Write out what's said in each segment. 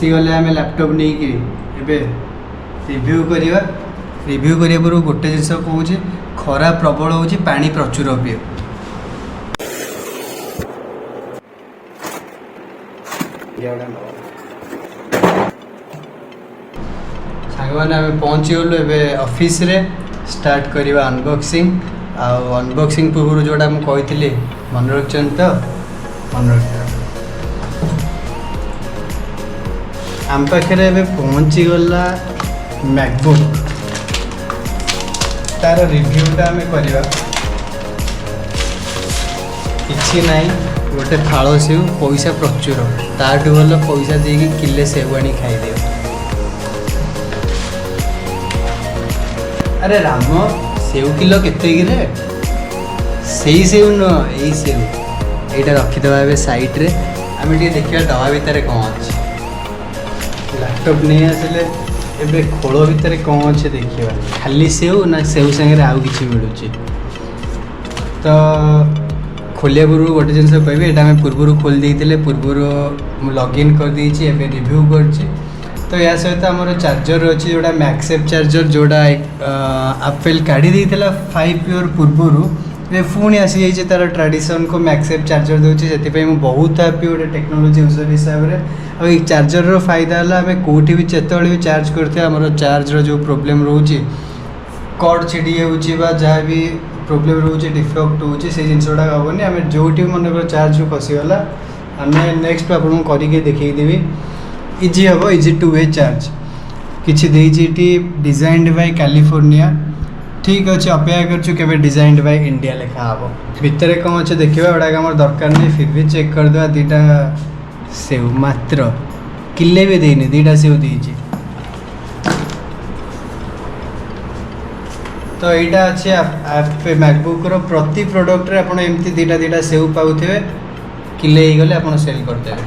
आसीगले आम लैपटॉप नहीं कि रिव्यू करवा रिव्यू करिया पूर्व गोटे जिस कहूँ खरा प्रबल हो पानी प्रचुर पिए सांग मैंने आम पहुँची गलु ए ऑफिस रे स्टार्ट करवा अनबॉक्सिंग अनबॉक्सिंग पूर्व जोड़ा मुझे कही मन रखिए तो मन रख आम पाखे पहुँची गला मैकबुक तार रिव्यूटा आम करवा किसी ना गोटे फाड़ सेव पैसा प्रचुर ताठू भल पैसा देकी किले सेव आनी खाईदे अरे राम सेव किलो केते रे सही सेव नुह यही सेव यहाँ रखीदे साइड रे आम देखा डबा भितर कौन अच्छे लैपटॉप नहीं आसिले एबे खोल भितर कौन अच्छे देखा खाली सेव ना सेव सागर आउ कि मिलूँ तो खोलिया पूर्व गोटे जिन कह यहाँ पूर्व खोल देते पूर्व लॉगिन कर देछि एबे रिव्यू करछि तो या सहित आमर चार्जर अच्छी जोड़ा मैक्सेफ चार्जर जोड़ा एप्पल काढ़ी देता 5 ईयर पूर्व पुणी आसी जाइए तार ट्रेडिशन को मैक्सेफ चार्जर दूसरी से बहुत हैप्पी गोटे टेक्नोलोजी यूजर हिसाब से और चार्जर फायदा है आम कौटी भी जिते भी चार्ज करते आम चार्जर जो प्रोब्लेम रोचे कॉर्ड छिड़ी जहाँ भी प्रोब्लेम रोचे डिफेक्ट होचे से जिनसा हेनी आम जो मन चार्ज खसीगला आम नेक्स्ट आपको करके देखदेवी इजी हम इजी टू वे चार्ज किसी डिजाइंड बाय कैलिफोर्निया ठीक अच्छे अपेक्षा कर डिजाइंड बाय इंडिया लिखा हम भितर कौन अच्छे देखा गुड़ाक आम दरकार नहीं फिर भी चेक करदे दीटा सेव मात्र किले भी देनी दीटा सेव देती तो यहाँ अच्छे मैकबुक प्रति प्रोडक्ट रे आपन एमती दीटा सेव पाउथे किले ही गले आपन सेल करते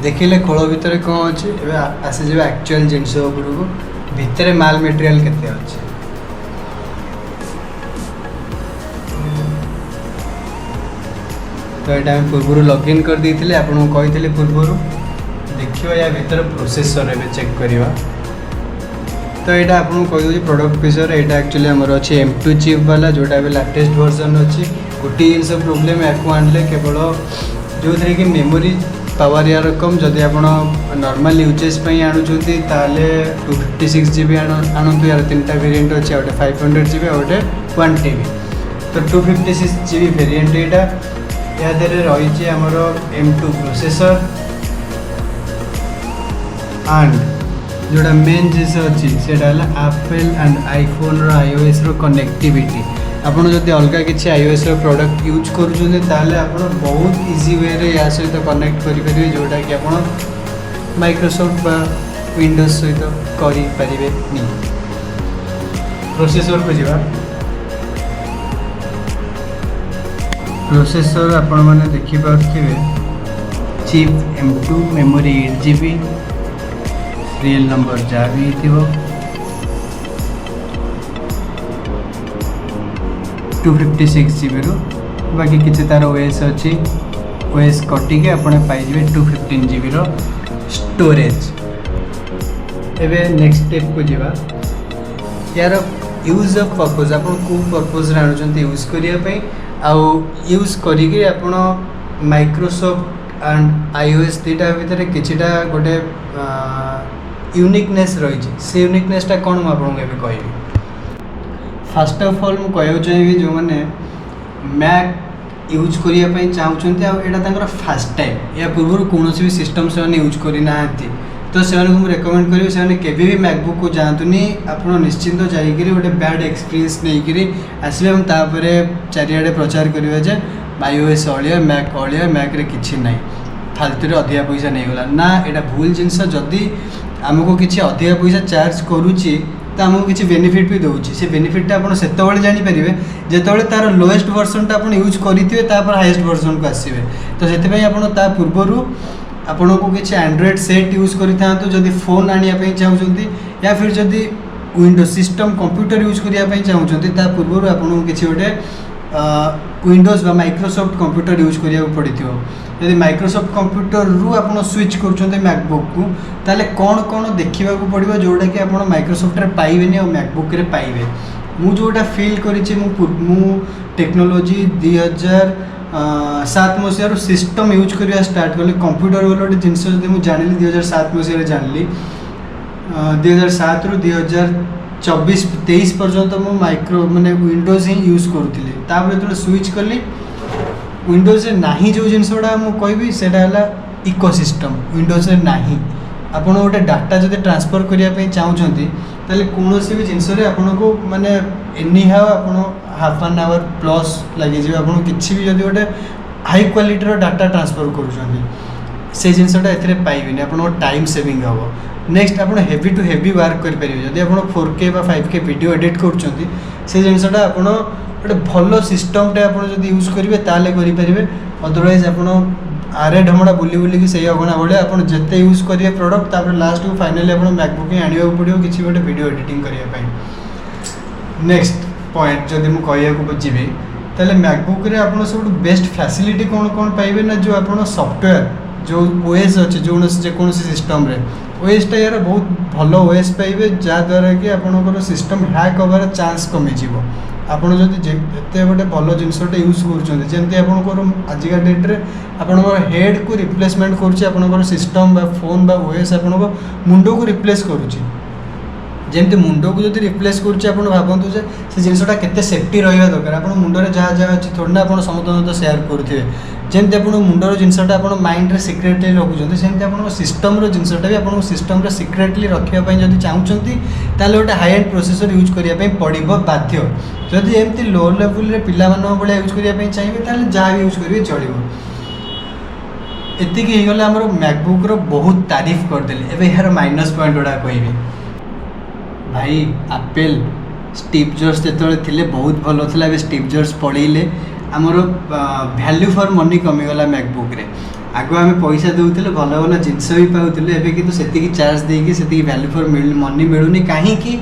देखिले खोल भितर कौन अच्छे आसीज एक्चुअल जिनस उपरको भितर माल मटेरियल केते अच्छे तो यहाँ पूर्व लॉगिन कर देते आपको कही पूर्व देखिए या भीतर प्रोसेसर एवं चेक करवा तो यहाँ आपको कही प्रोडक्ट विषय यहाँ एक्चुअली आमर अच्छे M2 चिप वाला जोटा लेटेस्ट वर्जन अच्छी गोटे जिन प्रोब्लेम या आनले केवल जो थे कि मेमोरी पावर यार कम जदि आप नॉर्मल यूजेस आणुंटे 256 GB आणु यार 3टा वेरिएंट अच्छे गोटे 500 GB गोटे 1 TB तो 256 GB वेरिएंट यहाँ रही आमर M2 प्रोसेसर एंड जोड़ा मेन जिस अच्छी से Apple and iPhone iOS connectivity आपड़ जब अलग किसी iOS प्रोडक्ट यूज कर बहुत इजी वे या सहित कनेक्ट करेंगे जोटा कि आप माइक्रोसॉफ्ट विंडोज सहित करें प्रोसेसर को जा प्रोसेसर आपण मैंने देखिपे chip M2 memory 8 GB real number जहाँ भी थो 256 GB रू बाकी किसी तार OS अच्छी OS कटिके आपने पाइबे 215 GB रो स्टोरेज एवं नेक्स्ट स्टेप को जावा यार यूज ऑफ पर्पज आप पर्पज आणुंट यूज करने यूज करी आपण माइक्रोसॉफ्ट एंड iOS दीटा भितर किछिटा गोटे यूनिकनेस रही से यूनिकनेसटा कौन मुझे आपको कहि फर्स्ट ऑफ ऑल मुझे कहूँ चाहिए जो मैंने मैक यूज करने चाहते यहाँ फास्ट टाइम या पूर्व कौन भी सिस्टम से यूज करना तो से रेकमेंड करी से मैकबुक को जातुनी आप निश्चिंत जाकर गोटे बैड एक्सपीरियंस नहीं आसवे और चारिआडे प्रचार करेंगे जे iOS अलिया मैक रे किछि नहीं फालतू अधिका पैसा नहीं गला ना यहाँ भूल जिनस जदि आमको किसी अधिका पैसा चार्ज करुच्ची तो आमको किसी बेनिफिट भी दूसरी से बेनिफिटा आप से जानीपर जो तार लोएस्ट वर्जन आप यूज करेंगे हाईएस्ट वर्जन को आसवे तो से आप पूर्वर आपन को किसी एंड्रॉइड सेट यूज करें जदि फोन आने चाहते या फिर जदि विंडोज सिस्टम कंप्यूटर यूज करने चाहते पूर्व आपको किसी गोटे विंडोज बा माइक्रोसॉफ्ट कंप्यूटर यूज करिया पड़ी यदि माइक्रोसॉफ्ट कंप्यूटर रु आप स्विच कर मैकबुक को ताले कौन कौन देखा पड़ो जोटा कि आप माइक्रोसॉफ्ट रे पाइबेनी और मैकबुक रे पाइबे मु जोटा फील करी टेक्नोलोजी 2007 मसीह सिस्टम यूज करिया स्टार्ट कली कंप्यूटर बोल गोटे जिनस मुझे जानी 2007 मसीह जानी 2007 रु 2024-23 पर्यंत मु माइक्रो माने विंडोज ही यूज करूली जो स्विच कली विंडोज नहीं जो जिनसटा मुझे से इकोसिस्टम विंडोज नहीं आपड़ गोटे डाटा जब ट्रांसफर करने चाहते कौन भी जिनस आपको माने एनी हाउ आप हाफ एन आवर प्लस लगे आपको किसी भी जब गोटे हाई क्वालिटीर डाटा ट्रांसफर कर जिनसटा ए पाइबे आप टाइम सेविंग हम नेक्स्ट आप हेवी टू हेवी वर्क करेंगे जब आप 4K बा 5K वीडियो एडिट कर जिनसटा आप गोटे भल सिस्टमटे आप यूज करेंगे ताले करेंगे अदरवाइज आप आरे ढमड़ा बुली बुलिकी से अगना भाया आप जिते यूज करेंगे प्रोडक्ट तापर लास्ट को फाइनाली आप मैकबुक ही आने पड़ो किसी गोटे वीडियो एडिटिंग करने नेक्स्ट पॉइंट जदि मुझे बुझी तेल मैकबुक रे आप सब बेस्ट फैसिलिटी कौन कौन पाइबे ना जो आप सॉफ्टवेयर जो ओएस अच्छे जो जेकोसी सिस्टम रे ओएस टा यार बहुत भल ओएस पाइबे जहाँद्वारा कि आपंकर सिस्टम हैक हबार चांस कमिज आपड़ जब एत गोटे भल जिनसटे यूज करमती आपंकर आजिका डेट्रे आप हेड को रिप्लेसमेंट कर सिस्टम बा फोन बा ओएस आप मुंड को रिप्लेस करमती मुंड को जब रिप्लेस कर भावतु से जिनसटा केते सेफ्टी रहा दरकार आप मुंडे जहाँ जहाँ अच्छी थोड़ा आप समस्त सहित सेयार करुवे जमी आप मुंडर जिनसटा आप माइंड रे सिक्रेटली रखुच्च सेमती आप सिस्टम जिनसटा भी आप सिस्टम रे सिक्रेटली रखापी जब चाहते गोटे हाई एंड प्रोसेसर यूज करने पड़ो बाध्य जदि एमती लो लेवल रे पिला भाया यूज करने चाहिए जहाँ भी यूज करेंगे चलो एतिक हो गला मैकबुक रो बहुत तारीफ करदेली एवं यार माइनस पॉइंट गुड़ा कहि भाई एप्पल स्टीव जॉब्स जो थे बहुत भल था स्टीव जॉब्स पड़े आमर वैल्यू फॉर मनी कमीगला मैकबुक रे आग आम पैसा दूसरे भल भल जिनस भी पाऊँ एवं से चार्ज देकी से वैल्यू फॉर मनी मिलूनी कहीं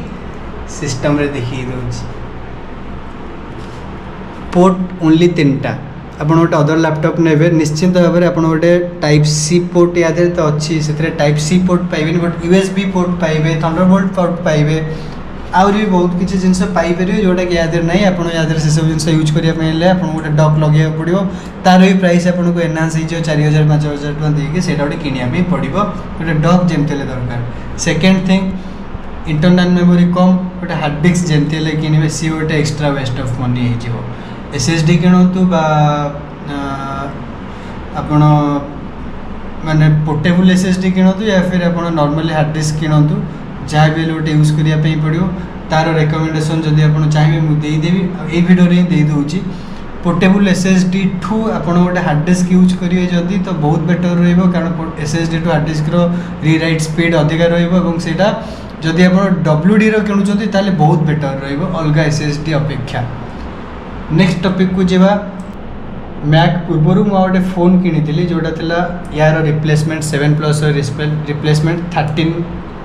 सिस्टम रे देखिए दूसरी पोर्ट ओनली 3टा आप गोटे अदर लैपटॉप ने निश्चिंत भाव में आप गोटे टाइप सी पोर्ट या तो अच्छी से टाइप सी पोर्ट पाइबे बट USB पोर्ट पाइबे थंडरबोल्ट पोर्ट पाइबे आहरी भी बहुत किसी जिनस पाइपर जोटा कि याद ना आप से सब जिन यूज करने आप गोटे डक लगे पड़ो तार भी प्राइस आपको एनहांस हो 4000-5000 टका देके से गोटे किनापी पड़ो गोटे डक जमती दरकार सेकेंड थिंग इंटरनल मेमोरी कम गोटे हार्ड डिस्क जमती किनबे सी गोटे एक्सट्रा वेस्ट ऑफ मनी हो SSD किणतु बा आपण माने पोर्टेबल SSD किणतु या फिर आप नॉर्मली हार्ड डिस्क किणतु जहाँ भी गोटे यूज करने पड़ो तार रिकमेंडेशन जदि आप चाहिए मुझे देदेवी ये वीडियो रे दे दूची पोर्टेबल SSD ठू आप गोटे हार्ड डिस्क यूज करेंगे जदि तो बहुत बेटर रही कारण SSD टू हार्ड डिस्क री राइट स्पीड अधिका रहा जदि आप WD किणुंट ताले बहुत बेटर रहा SSD अपेक्षा नेक्स्ट टॉपिक को जीवा मैक पूर्वर मुझे फोन किनी जोटा थिला यार रिप्लेसमेंट 7+ रिप्लेसमेंट 13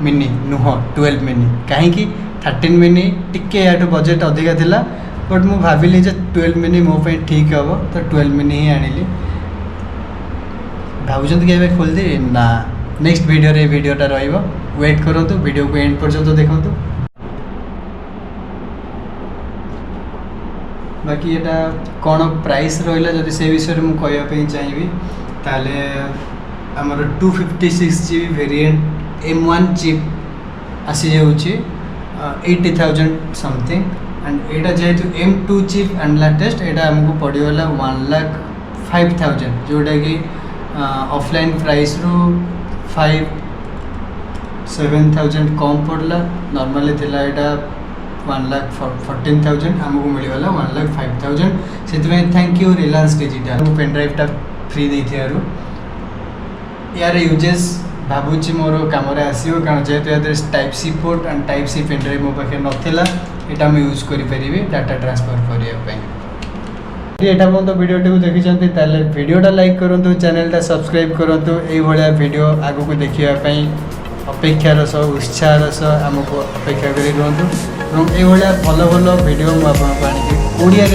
मिनी नुह 12 मिनी कहीं 13 मिनी टिके या बजेट अधिका थिला बट मु भाविली जे 12 मिनी मो पे ठीक हम तो 12 मिनी ही आनिली भावुं कि खोल दे ना नेक्स्ट वीडियो रे वीडियोटा रहिबो वेट करंतु वीडियो को एंड पर्यंत देखंतु बाकी एटा कौन प्राइस रहा जदि से विषय में कहवाई चाहिए ताले आमर 256GB वेरिएंट M1 चिप आसी जाऊँगी 80,000 समथिंग एंड एटा जेहेतु M2 चिप एंड लेटेस्ट एटा आमको पड़गला 1,05,000 जोटा कि ऑफलाइन प्राइस रू 7,000 कम पड़ला नॉर्मली थिला एटा 1,14,000 आमको मिलगला 1,05,000 से thank you Reliance Digital pen ड्राइवटा फ्री देती यार यूजेस भावुची मोर कम आसो कारण जेहेतु या type C port and type C pen drive मो पाखे नाला यहाँ मुझे यूज करी डाटा ट्रांसफर करने यहाँ पर्यटन वीडियो को देखी वीडियोटा लाइक करूँ चैनलटा सब्सक्राइब करूँ ये वीडियो आग को देखापी अपेक्षार सह उत्साहर सह आमको अपेक्षा कर रुहतु ये भल भल वीडियो मुझे आपको ओडिया